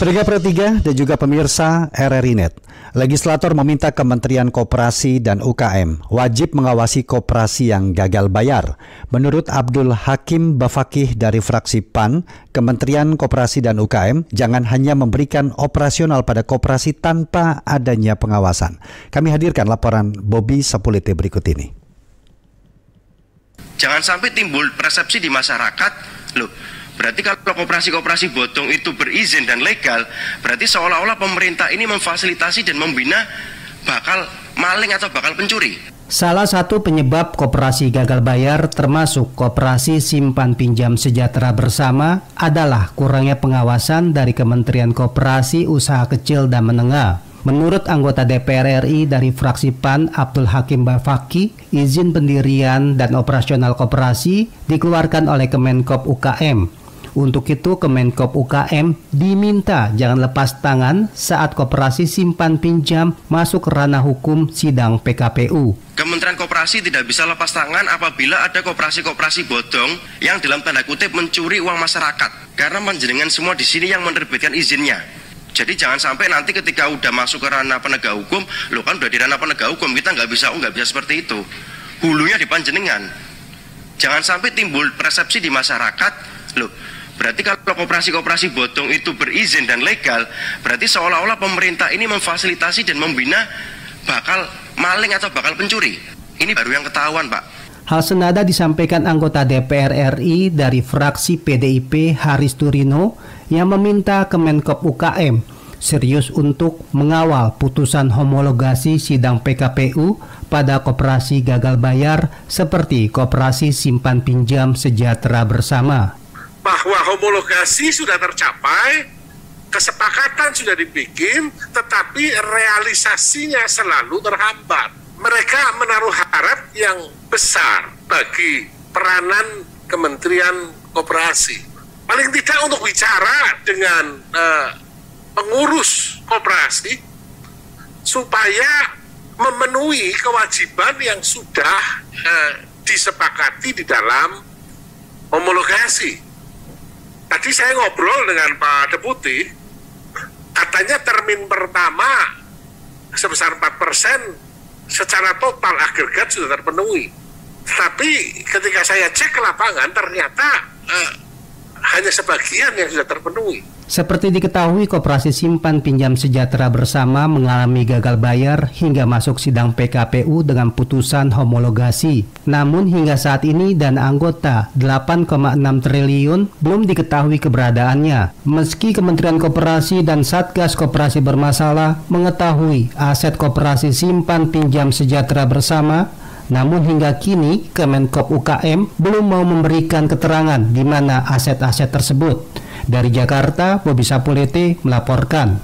Saudara Pro 3 dan juga pemirsa RRI Net, legislator meminta Kementerian Koperasi dan UKM wajib mengawasi koperasi yang gagal bayar. Menurut Abdul Hakim Bafakih dari fraksi PAN, Kementerian Koperasi dan UKM jangan hanya memberikan operasional pada koperasi tanpa adanya pengawasan. Kami hadirkan laporan Bobby Sapulete berikut ini. Jangan sampai timbul persepsi di masyarakat, loh, berarti kalau koperasi-koperasi bodong itu berizin dan legal, berarti seolah-olah pemerintah ini memfasilitasi dan membina bakal maling atau bakal pencuri. Salah satu penyebab koperasi gagal bayar termasuk koperasi simpan pinjam sejahtera bersama adalah kurangnya pengawasan dari Kementerian Koperasi, Usaha Kecil dan Menengah. Menurut anggota DPR RI dari fraksi PAN Abdul Hakim Bafakih, izin pendirian dan operasional koperasi dikeluarkan oleh Kemenkop UKM. Untuk itu Kemenkop UKM diminta jangan lepas tangan saat koperasi simpan pinjam masuk ranah hukum sidang PKPU. Kementerian Koperasi tidak bisa lepas tangan apabila ada koperasi-koperasi bodong yang dalam tanda kutip mencuri uang masyarakat. Karena panjenengan semua di sini yang menerbitkan izinnya. Jadi jangan sampai nanti ketika udah masuk ke ranah penegak hukum, lo kan udah di ranah penegak hukum, kita nggak bisa seperti itu. Hulunya di panjenengan. Jangan sampai timbul persepsi di masyarakat, loh, berarti kalau koperasi-koperasi bodong itu berizin dan legal, berarti seolah-olah pemerintah ini memfasilitasi dan membina bakal maling atau bakal pencuri. Ini baru yang ketahuan, Pak. Hal senada disampaikan anggota DPR RI dari fraksi PDIP Haris Turino yang meminta Kemenkop UKM serius untuk mengawal putusan homologasi sidang PKPU pada koperasi gagal bayar seperti koperasi simpan pinjam sejahtera bersama. Bahwa homologasi sudah tercapai, kesepakatan sudah dibikin, tetapi realisasinya selalu terhambat. Mereka menaruh harap yang besar bagi peranan Kementerian Koperasi. Paling tidak untuk bicara dengan pengurus koperasi supaya memenuhi kewajiban yang sudah disepakati di dalam homologasi. Tadi saya ngobrol dengan Pak Deputi, katanya termin pertama sebesar 4% secara total agregat sudah terpenuhi. Tapi ketika saya cek ke lapangan ternyata hanya sebagian yang sudah terpenuhi. Seperti diketahui, koperasi simpan pinjam sejahtera bersama mengalami gagal bayar hingga masuk sidang PKPU dengan putusan homologasi. Namun hingga saat ini dana anggota 8,6 triliun belum diketahui keberadaannya. Meski Kementerian Koperasi dan Satgas Koperasi bermasalah mengetahui aset koperasi simpan pinjam sejahtera bersama, namun hingga kini Kemenkop UKM belum mau memberikan keterangan di mana aset-aset tersebut. Dari Jakarta, Bobby Sapulete melaporkan.